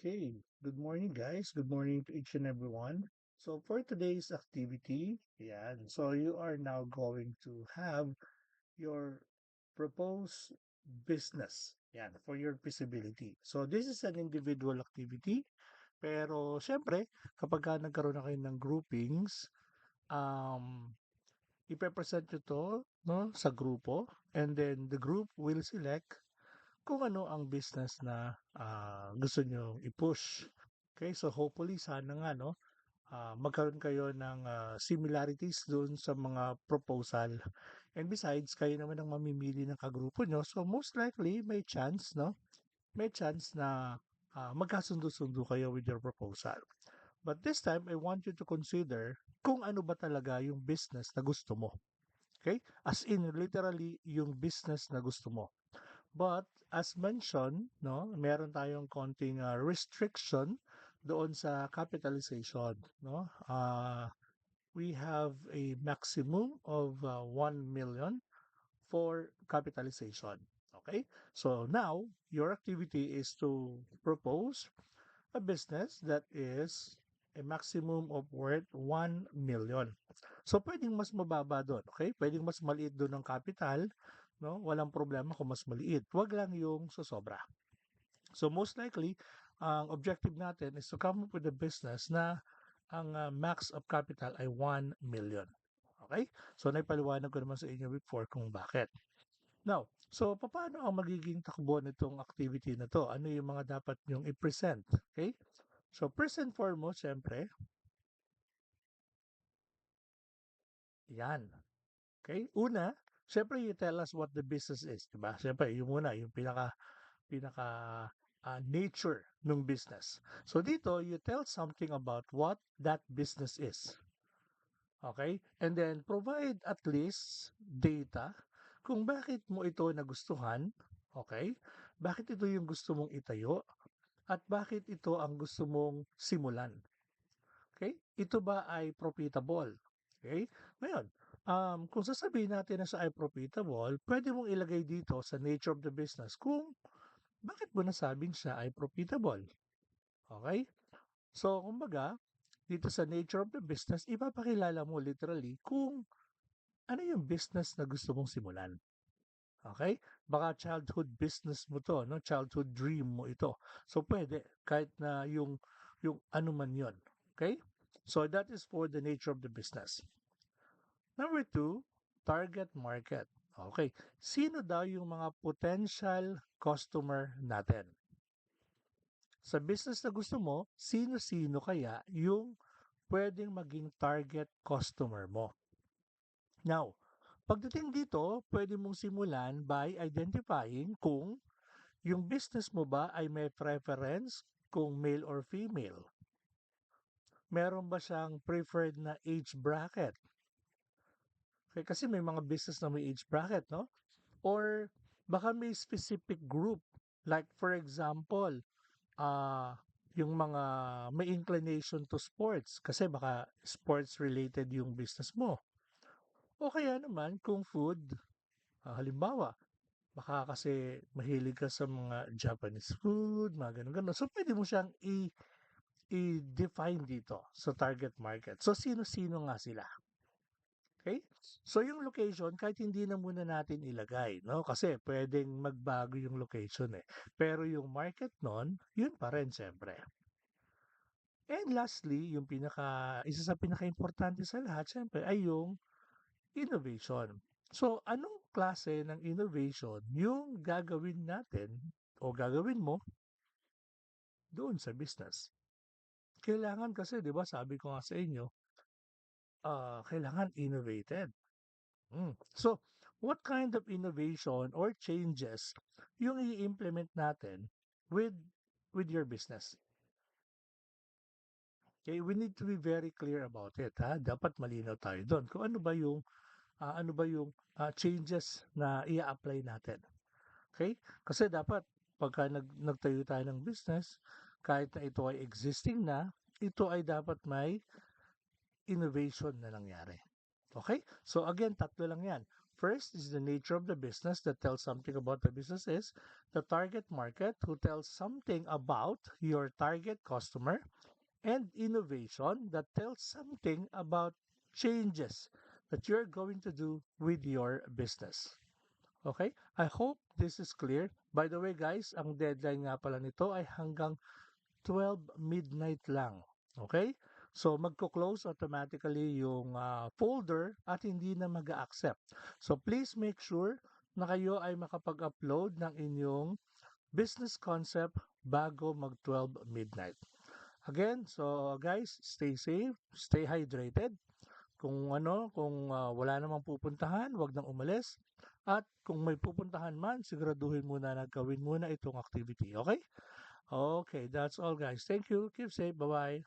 Okay, good morning guys. Good morning to each and everyone. So for today's activity, so you are now going to have your proposed business, for your feasibility. So this is an individual activity, pero syempre, kapag nagkaroon na kayo ng groupings, um, ipe-present nyo to, no, sa grupo, and then the group will select kung ano ang business na gusto nyo i-push. Okay, so hopefully sana nga no, magkaroon kayo ng similarities doon sa mga proposal. And besides, kayo naman ang mamimili ng kagrupo nyo. So most likely may chance, no? May chance na magkasundo-sundo kayo with your proposal. But this time, I want you to consider kung ano ba talaga yung business na gusto mo. Okay? As in, literally, yung business na gusto mo. But as mentioned, no, meron tayong konting restriction doon sa capitalization, no? We have a maximum of 1 million for capitalization. Okay? So now your activity is to propose a business that is a maximum of worth 1 million. So pwedeng mas mababa doon, okay? Pwedeng mas maliit doon ang capital, no? Walang problema kung mas maliit. Wag lang yung sosobra. So most likely, ang objective natin is to come up with a business na ang max of capital ay 1 million. Okay? So naipaliwanag ko naman sa inyo before kung bakit. Now, so paano ang magiging takbo nitong activity na to? Ano yung mga dapat nyong i-present? Okay? So first and foremost, syempre, yan. Okay? Una, syempre you tell us what the business is, di ba? Syempre, yung muna, yung pinaka nature ng business. So dito, you tell something about what that business is. Okay? And then provide at least data kung bakit mo ito nagustuhan. Okay? Bakit ito yung gusto mong itayo? At bakit ito ang gusto mong simulan? Okay? Ito ba ay profitable? Okay? Ngayon, kung sasabihin natin na siya ay profitable, pwede mong ilagay dito sa nature of the business kung bakit mo nasabing siya ay profitable. Okay? So, kumbaga, dito sa nature of the business, ipapakilala mo literally kung ano yung business na gusto mong simulan. Okay? Baka childhood business mo to, no? Childhood dream mo ito. So, pwede, kahit na yung ano man yon. Okay? So, that is for the nature of the business. Number two, target market. Okay. Sino daw yung mga potential customer natin? Sa business na gusto mo, sino-sino kaya yung pwedeng maging target customer mo? Now, pagdating dito, pwede mong simulan by identifying kung yung business mo ba ay may preference kung male or female. Meron ba siyang preferred na age bracket? Okay, kasi may mga business na may age bracket, no? Or baka may specific group. Like for example, ah yung mga may inclination to sports kasi baka sports related yung business mo. O kaya naman kung food, halimbawa, baka kasi mahilig ka sa mga Japanese food, mga ganun-ganun. So pwede mo siyang i-define dito sa target market. So sino-sino nga sila? Okay? So yung location, kahit hindi na muna natin ilagay, no? Kasi pwedeng magbago yung location eh. Pero yung market nun, yun pa rin syempre. And lastly, isa sa pinaka-importante sa lahat, syempre, ay yung innovation. So, anong klase ng innovation yung gagawin natin o gagawin mo doon sa business? Kailangan kasi, di ba, sabi ko nga sa inyo, kailangan innovated. So, what kind of innovation or changes yung i-implement natin with your business? Okay, we need to be very clear about it, ha? Dapat malinaw tayo doon. Kung ano ba yung changes na i-apply natin. Okay? Kasi dapat pagka nagtayo tayo ng business, kahit na ito ay existing na, ito ay dapat may innovation na nangyari. Okay? So again, tatlo lang yan. First is the nature of the business that tells something about the business is the target market who tells something about your target customer, and innovation that tells something about changes that you're going to do with your business. Okay? I hope this is clear. By the way, guys, ang deadline nga pala nito ay hanggang 12 midnight lang. Okay? So, magko-close automatically yung folder at hindi na mag-accept. So, please make sure na kayo ay makapag-upload ng inyong business concept bago mag 12 midnight. Again, so guys, stay safe, stay hydrated. Kung wala namang pupuntahan, wag nang umalis. At kung may pupuntahan man, siguraduhin muna na gawin muna itong activity. Okay? Okay, that's all guys. Thank you. Keep safe. Bye-bye.